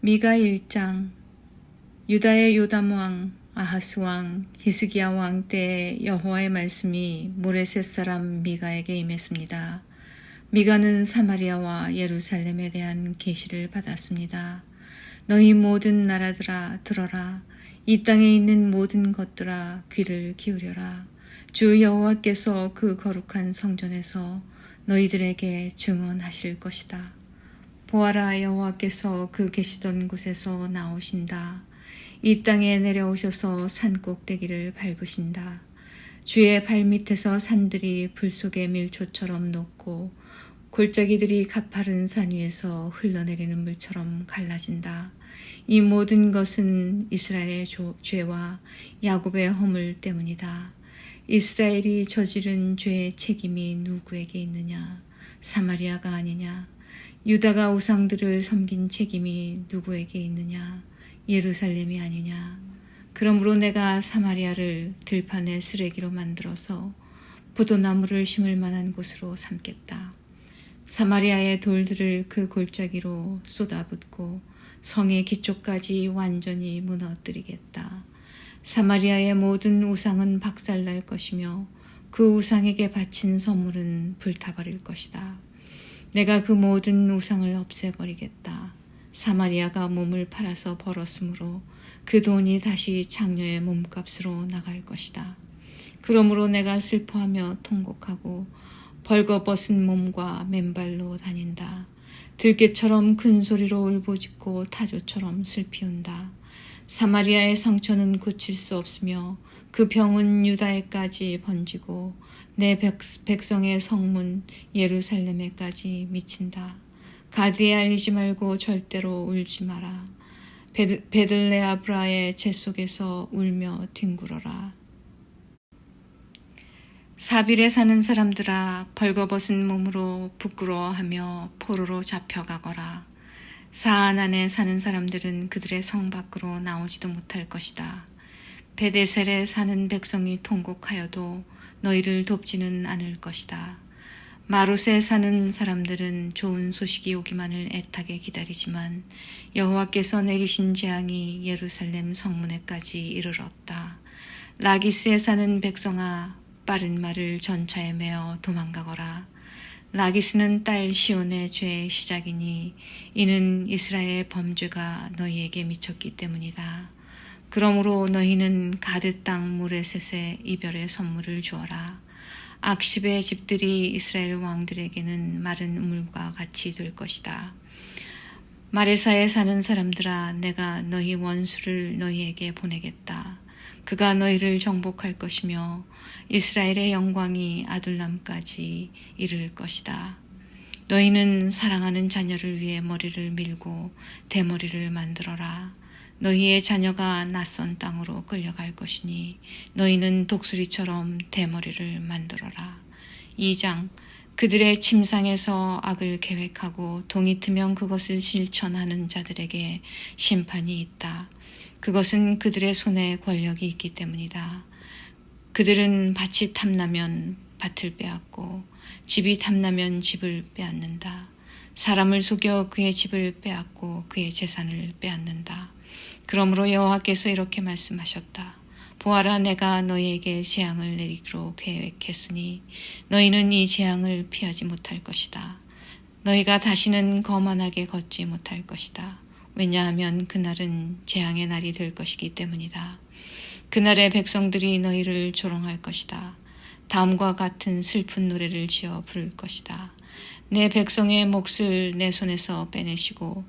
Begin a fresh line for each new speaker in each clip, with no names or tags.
미가 1장. 유다의 요담 왕, 아하스 왕, 히스기야 왕 때에 여호와의 말씀이 모레셋 사람 미가에게 임했습니다. 미가는 사마리아와 예루살렘에 대한 계시를 받았습니다. 너희 모든 나라들아 들어라. 이 땅에 있는 모든 것들아 귀를 기울여라. 주 여호와께서 그 거룩한 성전에서 너희들에게 증언하실 것이다. 보아라, 여호와께서 그 계시던 곳에서 나오신다. 이 땅에 내려오셔서 산 꼭대기를 밟으신다. 주의 발밑에서 산들이 불 속의 밀초처럼 녹고 골짜기들이 가파른 산 위에서 흘러내리는 물처럼 갈라진다. 이 모든 것은 이스라엘의 죄와 야곱의 허물 때문이다. 이스라엘이 저지른 죄의 책임이 누구에게 있느냐? 사마리아가 아니냐? 유다가 우상들을 섬긴 책임이 누구에게 있느냐? 예루살렘이 아니냐? 그러므로 내가 사마리아를 들판의 쓰레기로 만들어서 포도나무를 심을 만한 곳으로 삼겠다. 사마리아의 돌들을 그 골짜기로 쏟아붓고 성의 기초까지 완전히 무너뜨리겠다. 사마리아의 모든 우상은 박살날 것이며 그 우상에게 바친 선물은 불타버릴 것이다. 내가 그 모든 우상을 없애버리겠다. 사마리아가 몸을 팔아서 벌었으므로 그 돈이 다시 장녀의 몸값으로 나갈 것이다. 그러므로 내가 슬퍼하며 통곡하고 벌거벗은 몸과 맨발로 다닌다. 들깨처럼 큰 소리로 울부짖고 타조처럼 슬피운다. 사마리아의 상처는 고칠 수 없으며 그 병은 유다에까지 번지고 내 백성의 성문 예루살렘에까지 미친다. 가드에 알리지 말고 절대로 울지 마라. 베들레아브라의 재 속에서 울며 뒹굴어라. 사빌에 사는 사람들아, 벌거벗은 몸으로 부끄러워하며 포로로 잡혀가거라. 사안안에 사는 사람들은 그들의 성 밖으로 나오지도 못할 것이다. 베데셀에 사는 백성이 통곡하여도 너희를 돕지는 않을 것이다. 마룻에 사는 사람들은 좋은 소식이 오기만을 애타게 기다리지만 여호와께서 내리신 재앙이 예루살렘 성문에까지 이르렀다. 라기스에 사는 백성아, 빠른 말을 전차에 메어 도망가거라. 라기스는 딸 시온의 죄의 시작이니 이는 이스라엘의 범죄가 너희에게 미쳤기 때문이다. 그러므로 너희는 가드 땅 모레셋에 이별의 선물을 주어라. 악십의 집들이 이스라엘 왕들에게는 마른 우물과 같이 될 것이다. 마레사에 사는 사람들아, 내가 너희 원수를 너희에게 보내겠다. 그가 너희를 정복할 것이며 이스라엘의 영광이 아둘람까지 이를 것이다. 너희는 사랑하는 자녀를 위해 머리를 밀고 대머리를 만들어라. 너희의 자녀가 낯선 땅으로 끌려갈 것이니 너희는 독수리처럼 대머리를 만들어라. 2장. 그들의 침상에서 악을 계획하고 동이 트면 그것을 실천하는 자들에게 심판이 있다. 그것은 그들의 손에 권력이 있기 때문이다. 그들은 밭이 탐나면 밭을 빼앗고 집이 탐나면 집을 빼앗는다. 사람을 속여 그의 집을 빼앗고 그의 재산을 빼앗는다. 그러므로 여호와께서 이렇게 말씀하셨다. 보아라, 내가 너희에게 재앙을 내리기로 계획했으니 너희는 이 재앙을 피하지 못할 것이다. 너희가 다시는 거만하게 걷지 못할 것이다. 왜냐하면 그날은 재앙의 날이 될 것이기 때문이다. 그날의 백성들이 너희를 조롱할 것이다. 다음과 같은 슬픈 노래를 지어 부를 것이다. 내 백성의 몫을 내 손에서 빼내시고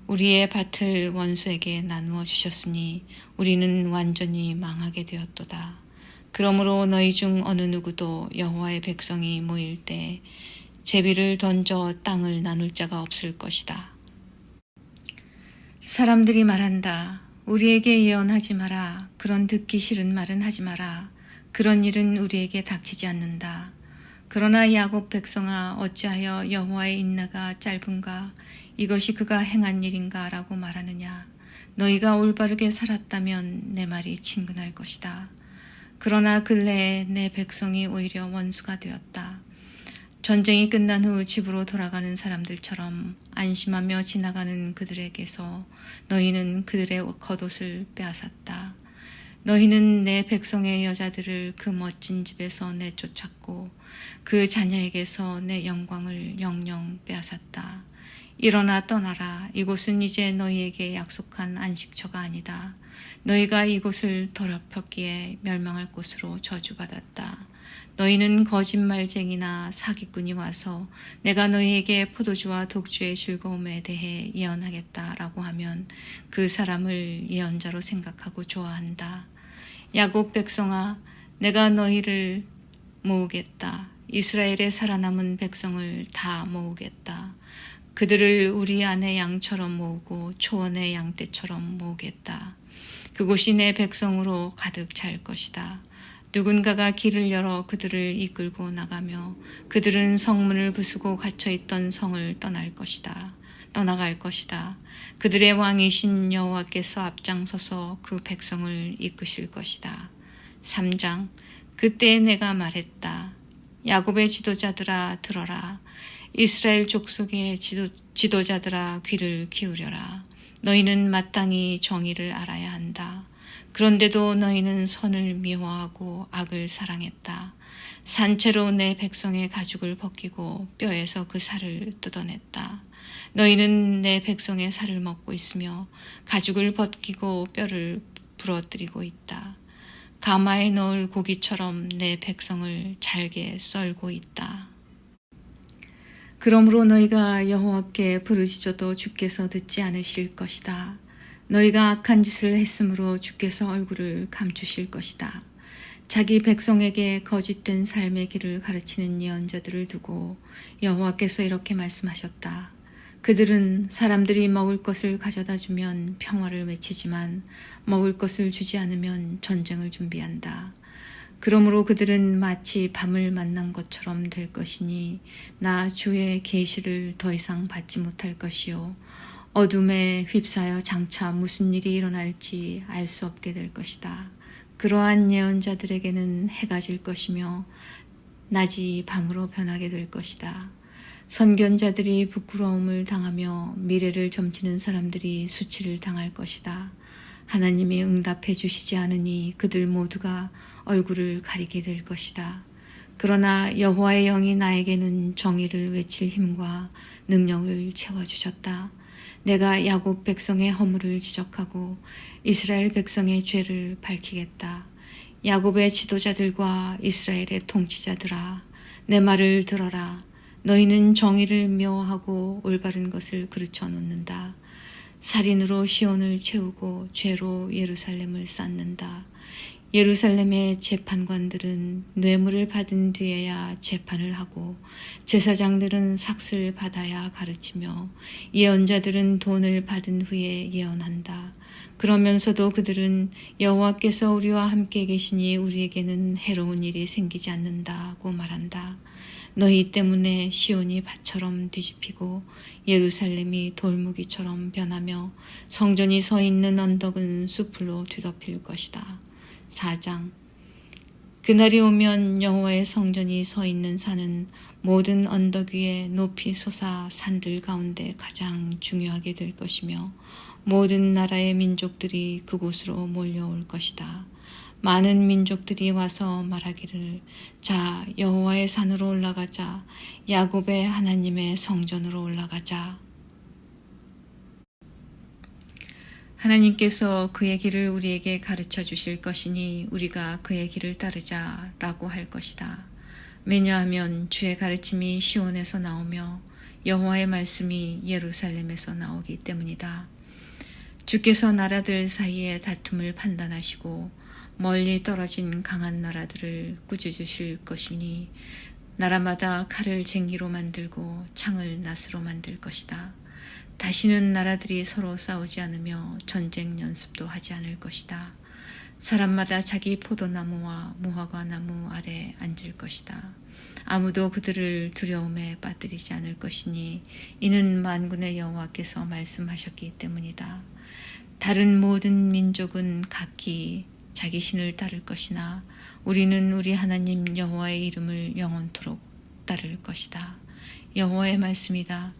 우리의 밭을 원수에게 나누어 주셨으니 우리는 완전히 망하게 되었도다. 그러므로 너희 중 어느 누구도 여호와의 백성이 모일 때 제비를 던져 땅을 나눌 자가 없을 것이다. 사람들이 말한다. 우리에게 예언하지 마라. 그런 듣기 싫은 말은 하지 마라. 그런 일은 우리에게 닥치지 않는다. 그러나 야곱 백성아, 어찌하여 여호와의 인내가 짧은가? 이것이 그가 행한 일인가? 라고 말하느냐. 너희가 올바르게 살았다면 내 말이 친근할 것이다. 그러나 근래에 내 백성이 오히려 원수가 되었다. 전쟁이 끝난 후 집으로 돌아가는 사람들처럼 안심하며 지나가는 그들에게서 너희는 그들의 겉옷을 빼앗았다. 너희는 내 백성의 여자들을 그 멋진 집에서 내쫓았고 그 자녀에게서 내 영광을 영영 빼앗았다. 일어나 떠나라. 이곳은 이제 너희에게 약속한 안식처가 아니다. 너희가 이곳을 더럽혔기에 멸망할 곳으로 저주받았다. 너희는 거짓말쟁이나 사기꾼이 와서 내가 너희에게 포도주와 독주의 즐거움에 대해 예언하겠다라고 하면 그 사람을 예언자로 생각하고 좋아한다. 야곱 백성아, 내가 너희를 모으겠다. 이스라엘의 살아남은 백성을 다 모으겠다. 그들을 우리 안의 양처럼 모으고 초원의 양떼처럼 모으겠다. 그곳이 내 백성으로 가득 찰 것이다. 누군가가 길을 열어 그들을 이끌고 나가며 그들은 성문을 부수고 갇혀있던 성을 떠나갈 것이다. 그들의 왕이신 여호와께서 앞장서서 그 백성을 이끄실 것이다. 3장. 그때 내가 말했다. 야곱의 지도자들아 들어라. 이스라엘 족속의 지도자들아 귀를 기울여라. 너희는 마땅히 정의를 알아야 한다. 그런데도 너희는 선을 미워하고 악을 사랑했다. 산채로 내 백성의 가죽을 벗기고 뼈에서 그 살을 뜯어냈다. 너희는 내 백성의 살을 먹고 있으며 가죽을 벗기고 뼈를 부러뜨리고 있다. 가마에 넣을 고기처럼 내 백성을 잘게 썰고 있다. 그러므로 너희가 여호와께 부르짖어도 주께서 듣지 않으실 것이다. 너희가 악한 짓을 했으므로 주께서 얼굴을 감추실 것이다. 자기 백성에게 거짓된 삶의 길을 가르치는 예언자들을 두고 여호와께서 이렇게 말씀하셨다. 그들은 사람들이 먹을 것을 가져다 주면 평화를 외치지만 먹을 것을 주지 않으면 전쟁을 준비한다. 그러므로 그들은 마치 밤을 만난 것처럼 될 것이니 나 주의 계시를 더 이상 받지 못할 것이요 어둠에 휩싸여 장차 무슨 일이 일어날지 알 수 없게 될 것이다. 그러한 예언자들에게는 해가 질 것이며 낮이 밤으로 변하게 될 것이다. 선견자들이 부끄러움을 당하며 미래를 점치는 사람들이 수치를 당할 것이다. 하나님이 응답해 주시지 않으니 그들 모두가 얼굴을 가리게 될 것이다. 그러나 여호와의 영이 나에게는 정의를 외칠 힘과 능력을 채워주셨다. 내가 야곱 백성의 허물을 지적하고 이스라엘 백성의 죄를 밝히겠다. 야곱의 지도자들과 이스라엘의 통치자들아, 내 말을 들어라. 너희는 정의를 미워하고 올바른 것을 그르쳐 놓는다. 살인으로 시온을 채우고 죄로 예루살렘을 쌓는다. 예루살렘의 재판관들은 뇌물을 받은 뒤에야 재판을 하고 제사장들은 삭슬 받아야 가르치며 예언자들은 돈을 받은 후에 예언한다. 그러면서도 그들은 여호와께서 우리와 함께 계시니 우리에게는 해로운 일이 생기지 않는다고 말한다. 너희 때문에 시온이 밭처럼 뒤집히고 예루살렘이 돌무기처럼 변하며 성전이 서 있는 언덕은 숲으로 뒤덮일 것이다. 4장. 그날이 오면 여호와의 성전이 서 있는 산은 모든 언덕 위에 높이 솟아 산들 가운데 가장 중요하게 될 것이며 모든 나라의 민족들이 그곳으로 몰려올 것이다. 많은 민족들이 와서 말하기를 자 여호와의 산으로 올라가자. 야곱의 하나님의 성전으로 올라가자. 하나님께서 그의 길을 우리에게 가르쳐 주실 것이니 우리가 그의 길을 따르자라고 할 것이다. 왜냐하면 주의 가르침이 시온에서 나오며 여호와의 말씀이 예루살렘에서 나오기 때문이다. 주께서 나라들 사이의 다툼을 판단하시고 멀리 떨어진 강한 나라들을 꾸짖으실 것이니 나라마다 칼을 쟁기로 만들고 창을 낫으로 만들 것이다. 다시는 나라들이 서로 싸우지 않으며 전쟁 연습도 하지 않을 것이다. 사람마다 자기 포도나무와 무화과 나무 아래 앉을 것이다. 아무도 그들을 두려움에 빠뜨리지 않을 것이니 이는 만군의 여호와께서 말씀하셨기 때문이다. 다른 모든 민족은 각기 자기 신을 따를 것이나 우리는 우리 하나님 여호와의 이름을 영원토록 따를 것이다. 여호와의 말씀이다.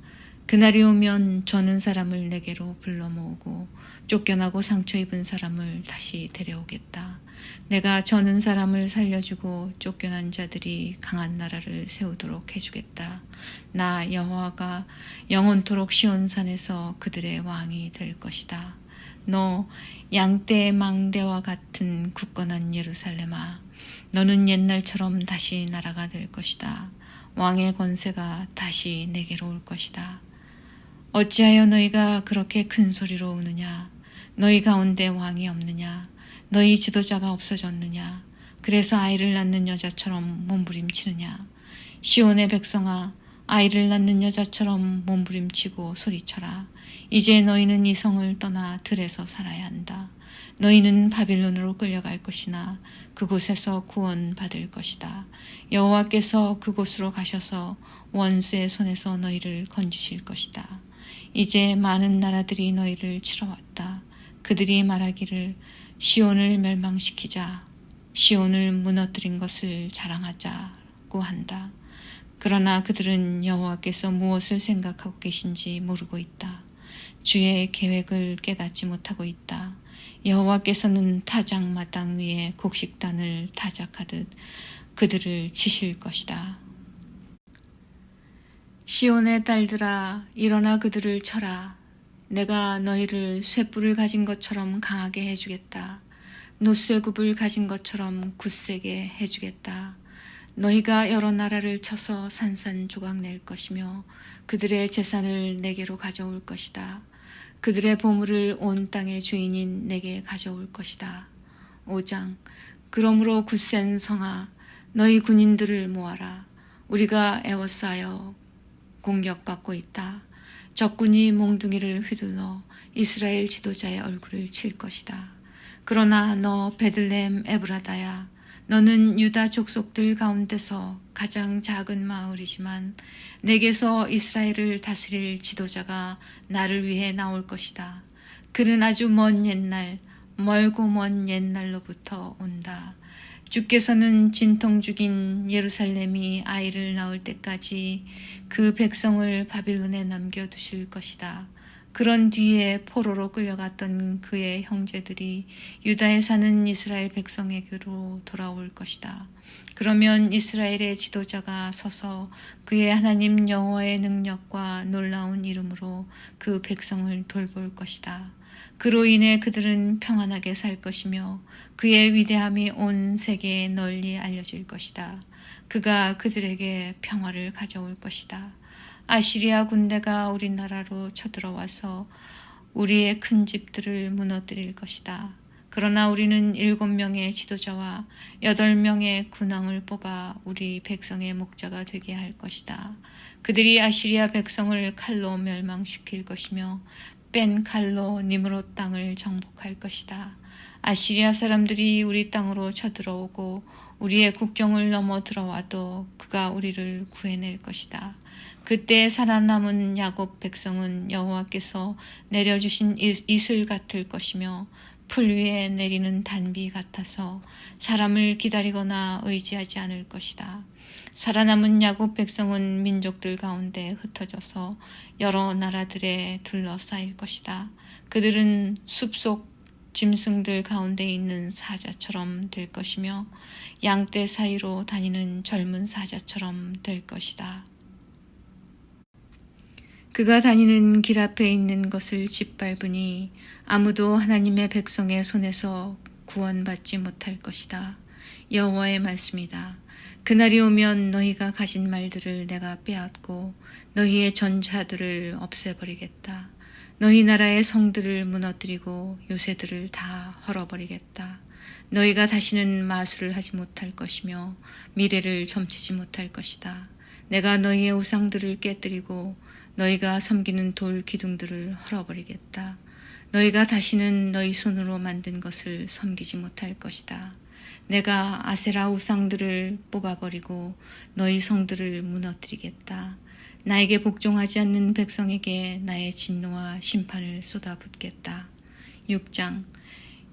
그날이 오면 저는 사람을 내게로 불러 모으고 쫓겨나고 상처 입은 사람을 다시 데려오겠다. 내가 저는 사람을 살려주고 쫓겨난 자들이 강한 나라를 세우도록 해주겠다. 나 여호와가 영원토록 시온산에서 그들의 왕이 될 것이다. 너 양떼 망대와 같은 굳건한 예루살렘아, 너는 옛날처럼 다시 나라가 될 것이다. 왕의 권세가 다시 내게로 올 것이다. 어찌하여 너희가 그렇게 큰 소리로 우느냐? 너희 가운데 왕이 없느냐? 너희 지도자가 없어졌느냐? 그래서 아이를 낳는 여자처럼 몸부림치느냐? 시온의 백성아, 아이를 낳는 여자처럼 몸부림치고 소리쳐라. 이제 너희는 이 성을 떠나 들에서 살아야 한다. 너희는 바빌론으로 끌려갈 것이나 그곳에서 구원받을 것이다. 여호와께서 그곳으로 가셔서 원수의 손에서 너희를 건지실 것이다. 이제 많은 나라들이 너희를 치러 왔다. 그들이 말하기를 시온을 멸망시키자, 시온을 무너뜨린 것을 자랑하자고 한다. 그러나 그들은 여호와께서 무엇을 생각하고 계신지 모르고 있다. 주의 계획을 깨닫지 못하고 있다. 여호와께서는 타작마당 위에 곡식단을 타작하듯 그들을 치실 것이다. 시온의 딸들아, 일어나 그들을 쳐라. 내가 너희를 쇠뿔을 가진 것처럼 강하게 해주겠다. 노쇠굽을 가진 것처럼 굳세게 해주겠다. 너희가 여러 나라를 쳐서 산산조각 낼 것이며 그들의 재산을 내게로 가져올 것이다. 그들의 보물을 온 땅의 주인인 내게 가져올 것이다. 5장. 그러므로 굳센 성아, 너희 군인들을 모아라. 우리가 에워싸여 공격받고 있다. 적군이 몽둥이를 휘둘러 이스라엘 지도자의 얼굴을 칠 것이다. 그러나 너 베들레헴 에브라다야, 너는 유다 족속들 가운데서 가장 작은 마을이지만 내게서 이스라엘을 다스릴 지도자가 나를 위해 나올 것이다. 그는 아주 먼 옛날, 멀고 먼 옛날로부터 온다. 주께서는 진통 중인 예루살렘이 아이를 낳을 때까지 그 백성을 바빌론에 남겨두실 것이다. 그런 뒤에 포로로 끌려갔던 그의 형제들이 유다에 사는 이스라엘 백성에게로 돌아올 것이다. 그러면 이스라엘의 지도자가 서서 그의 하나님 여호와의 능력과 놀라운 이름으로 그 백성을 돌볼 것이다. 그로 인해 그들은 평안하게 살 것이며 그의 위대함이 온 세계에 널리 알려질 것이다. 그가 그들에게 평화를 가져올 것이다. 아시리아 군대가 우리나라로 쳐들어와서 우리의 큰 집들을 무너뜨릴 것이다. 그러나 우리는 7명의 지도자와 8명의 군왕을 뽑아 우리 백성의 목자가 되게 할 것이다. 그들이 아시리아 백성을 칼로 멸망시킬 것이며 뺀 칼로 니므롯 땅을 정복할 것이다. 아시리아 사람들이 우리 땅으로 쳐들어오고 우리의 국경을 넘어 들어와도 그가 우리를 구해낼 것이다. 그때 살아남은 야곱 백성은 여호와께서 내려주신 이슬 같을 것이며 풀 위에 내리는 단비 같아서 사람을 기다리거나 의지하지 않을 것이다. 살아남은 야곱 백성은 민족들 가운데 흩어져서 여러 나라들에 둘러싸일 것이다. 그들은 숲속 짐승들 가운데 있는 사자처럼 될 것이며 양떼 사이로 다니는 젊은 사자처럼 될 것이다. 그가 다니는 길 앞에 있는 것을 짓밟으니 아무도 하나님의 백성의 손에서 구원받지 못할 것이다. 여호와의 말씀이다. 그날이 오면 너희가 가진 말들을 내가 빼앗고 너희의 전차들을 없애버리겠다. 너희 나라의 성들을 무너뜨리고 요새들을 다 헐어버리겠다. 너희가 다시는 마술을 하지 못할 것이며 미래를 점치지 못할 것이다. 내가 너희의 우상들을 깨뜨리고 너희가 섬기는 돌 기둥들을 헐어버리겠다. 너희가 다시는 너희 손으로 만든 것을 섬기지 못할 것이다. 내가 아세라 우상들을 뽑아버리고 너희 성들을 무너뜨리겠다. 나에게 복종하지 않는 백성에게 나의 진노와 심판을 쏟아붓겠다. 6장.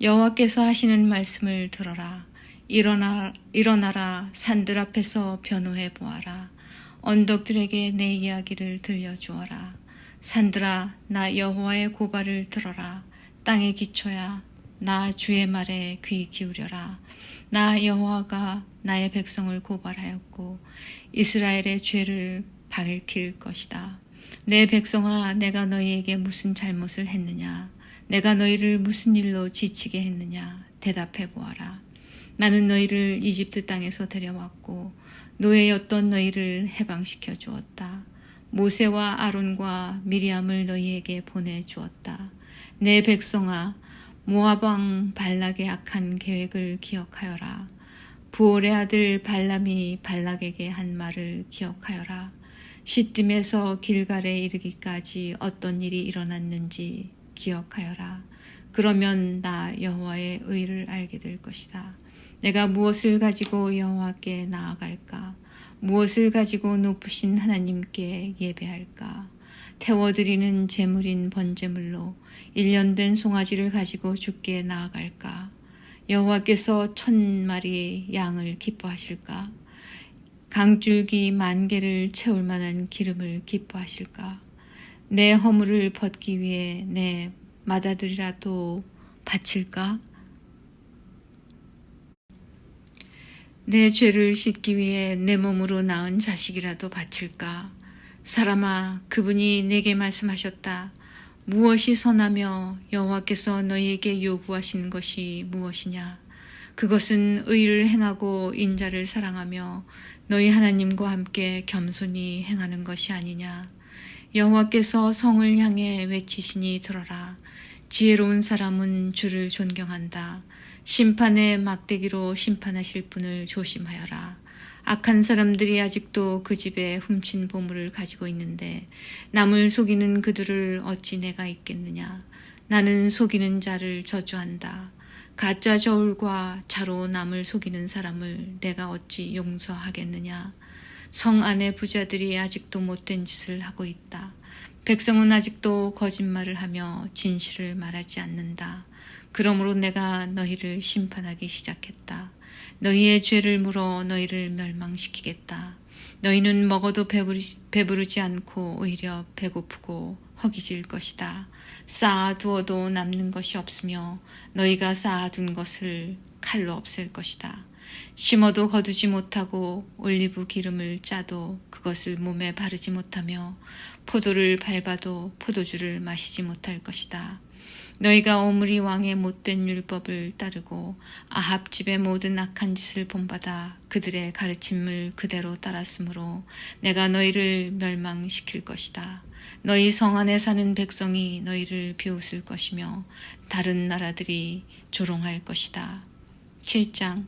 여호와께서 하시는 말씀을 들어라. 일어나라 산들 앞에서 변호해 보아라. 언덕들에게 내 이야기를 들려주어라. 산들아, 나 여호와의 고발을 들어라. 땅의 기초야, 나 주의 말에 귀 기울여라. 나 여호와가 나의 백성을 고발하였고 이스라엘의 죄를 밝힐 것이다. 내 백성아, 내가 너희에게 무슨 잘못을 했느냐? 내가 너희를 무슨 일로 지치게 했느냐? 대답해 보아라. 나는 너희를 이집트 땅에서 데려왔고 노예였던 너희를 해방시켜 주었다. 모세와 아론과 미리암을 너희에게 보내주었다. 내 백성아, 모압 왕 발락의 악한 계획을 기억하여라. 부올의 아들 발람이 발락에게 한 말을 기억하여라. 시딤에서 길갈에 이르기까지 어떤 일이 일어났는지 기억하여라. 그러면 나 여호와의 의를 알게 될 것이다. 내가 무엇을 가지고 여호와께 나아갈까? 무엇을 가지고 높으신 하나님께 예배할까? 태워드리는 제물인 번제물로 1년 된 송아지를 가지고 주께 나아갈까? 여호와께서 1000마리의 양을 기뻐하실까? 강줄기 10,000개를 채울 만한 기름을 기뻐하실까? 내 허물을 벗기 위해 내 맏아들이라도 바칠까? 내 죄를 씻기 위해 내 몸으로 낳은 자식이라도 바칠까? 사람아, 그분이 내게 말씀하셨다. 무엇이 선하며 여호와께서 너희에게 요구하신 것이 무엇이냐? 그것은 의를 행하고 인자를 사랑하며 너희 하나님과 함께 겸손히 행하는 것이 아니냐? 여호와께서 성을 향해 외치시니 들어라. 지혜로운 사람은 주를 존경한다. 심판의 막대기로 심판하실 분을 조심하여라. 악한 사람들이 아직도 그 집에 훔친 보물을 가지고 있는데 남을 속이는 그들을 어찌 내가 잊겠느냐. 나는 속이는 자를 저주한다. 가짜 저울과 자로 남을 속이는 사람을 내가 어찌 용서하겠느냐. 성 안의 부자들이 아직도 못된 짓을 하고 있다. 백성은 아직도 거짓말을 하며 진실을 말하지 않는다. 그러므로 내가 너희를 심판하기 시작했다. 너희의 죄를 물어 너희를 멸망시키겠다. 너희는 먹어도 배부르지 않고 오히려 배고프고 허기질 것이다. 쌓아두어도 남는 것이 없으며 너희가 쌓아둔 것을 칼로 없앨 것이다. 심어도 거두지 못하고 올리브 기름을 짜도 그것을 몸에 바르지 못하며 포도를 밟아도 포도주를 마시지 못할 것이다. 너희가 오므리 왕의 못된 율법을 따르고 아합 집의 모든 악한 짓을 본받아 그들의 가르침을 그대로 따랐으므로 내가 너희를 멸망시킬 것이다. 너희 성 안에 사는 백성이 너희를 비웃을 것이며 다른 나라들이 조롱할 것이다. 7장.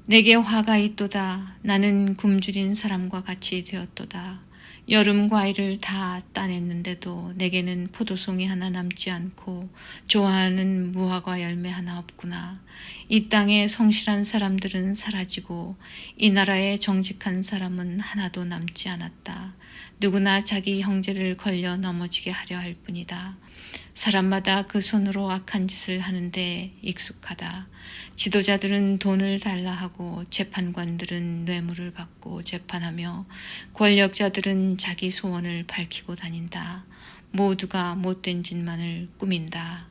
내게 화가 있도다. 나는 굶주린 사람과 같이 되었도다. 여름 과일을 다 따냈는데도 내게는 포도송이 하나 남지 않고 좋아하는 무화과 열매 하나 없구나. 이 땅의 성실한 사람들은 사라지고 이 나라의 정직한 사람은 하나도 남지 않았다. 누구나 자기 형제를 걸려 넘어지게 하려 할 뿐이다. 사람마다 그 손으로 악한 짓을 하는데 익숙하다. 지도자들은 돈을 달라 하고 재판관들은 뇌물을 받고 재판하며 권력자들은 자기 소원을 밝히고 다닌다. 모두가 못된 짓만을 꾸민다.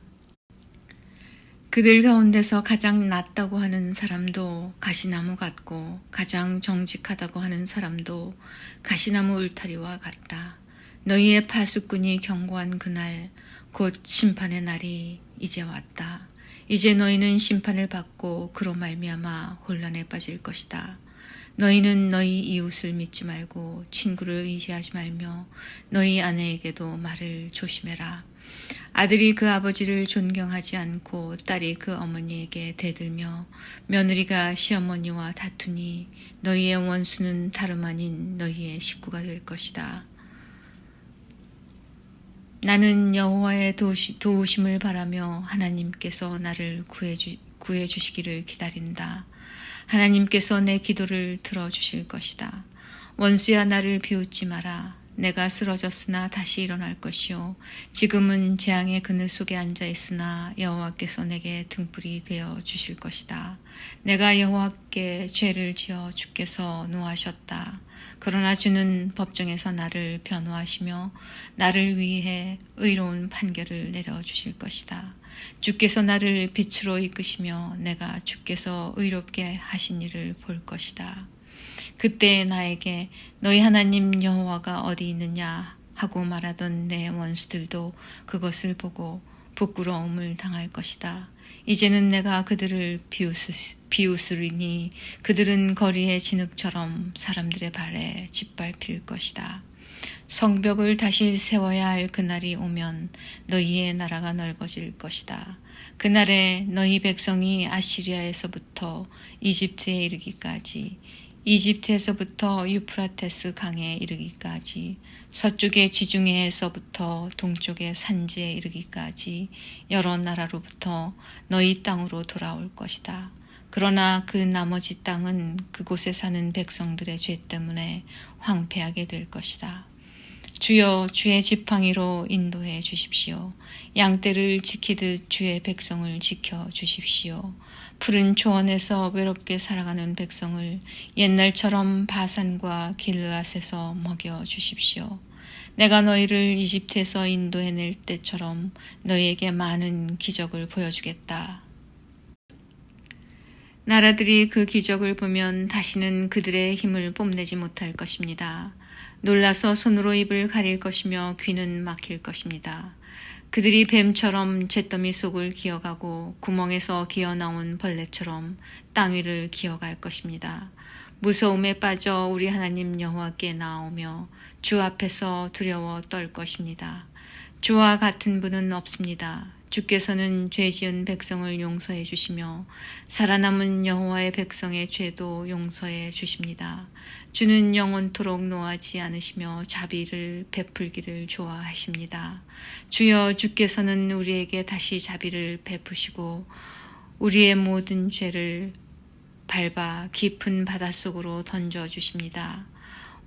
그들 가운데서 가장 낫다고 하는 사람도 가시나무 같고 가장 정직하다고 하는 사람도 가시나무 울타리와 같다. 너희의 파수꾼이 경고한 그날 곧 심판의 날이 이제 왔다. 이제 너희는 심판을 받고 그로 말미암아 혼란에 빠질 것이다. 너희는 너희 이웃을 믿지 말고 친구를 의지하지 말며 너희 아내에게도 말을 조심해라. 아들이 그 아버지를 존경하지 않고 딸이 그 어머니에게 대들며 며느리가 시어머니와 다투니 너희의 원수는 다름 아닌 너희의 식구가 될 것이다. 나는 여호와의 도우심을 바라며 하나님께서 나를 구해주시기를 기다린다. 하나님께서 내 기도를 들어주실 것이다. 원수야, 나를 비웃지 마라. 내가 쓰러졌으나 다시 일어날 것이요 지금은 재앙의 그늘 속에 앉아 있으나 여호와께서 내게 등불이 되어 주실 것이다. 내가 여호와께 죄를 지어 주께서 노하셨다. 그러나 주는 법정에서 나를 변호하시며 나를 위해 의로운 판결을 내려주실 것이다. 주께서 나를 빛으로 이끄시며 내가 주께서 의롭게 하신 일을 볼 것이다. 그때 나에게 너희 하나님 여호와가 어디 있느냐 하고 말하던 내 원수들도 그것을 보고 부끄러움을 당할 것이다. 이제는 내가 그들을 비웃으리니 그들은 거리의 진흙처럼 사람들의 발에 짓밟힐 것이다. 성벽을 다시 세워야 할 그날이 오면 너희의 나라가 넓어질 것이다. 그날에 너희 백성이 아시리아에서부터 이집트에 이르기까지, 이집트에서부터 유프라테스 강에 이르기까지, 서쪽의 지중해에서부터 동쪽의 산지에 이르기까지 여러 나라로부터 너희 땅으로 돌아올 것이다. 그러나 그 나머지 땅은 그곳에 사는 백성들의 죄 때문에 황폐하게 될 것이다. 주여 주의 지팡이로 인도해 주십시오. 양떼를 지키듯 주의 백성을 지켜 주십시오. 푸른 초원에서 외롭게 살아가는 백성을 옛날처럼 바산과 길르앗에서 먹여 주십시오. 내가 너희를 이집트에서 인도해낼 때처럼 너희에게 많은 기적을 보여주겠다. 나라들이 그 기적을 보면 다시는 그들의 힘을 뽐내지 못할 것입니다. 놀라서 손으로 입을 가릴 것이며 귀는 막힐 것입니다. 그들이 뱀처럼 잿더미 속을 기어가고 구멍에서 기어나온 벌레처럼 땅 위를 기어갈 것입니다. 무서움에 빠져 우리 하나님 여호와께 나아오며 주 앞에서 두려워 떨 것입니다. 주와 같은 분은 없습니다. 주께서는 죄 지은 백성을 용서해 주시며 살아남은 여호와의 백성의 죄도 용서해 주십니다. 주는 영원토록 노하지 않으시며 자비를 베풀기를 좋아하십니다. 주여 주께서는 우리에게 다시 자비를 베푸시고 우리의 모든 죄를 밟아 깊은 바닷속으로 던져주십니다.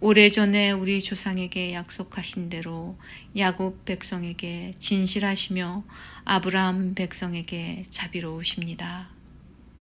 오래전에 우리 조상에게 약속하신 대로 야곱 백성에게 진실하시며 아브라함 백성에게 자비로우십니다.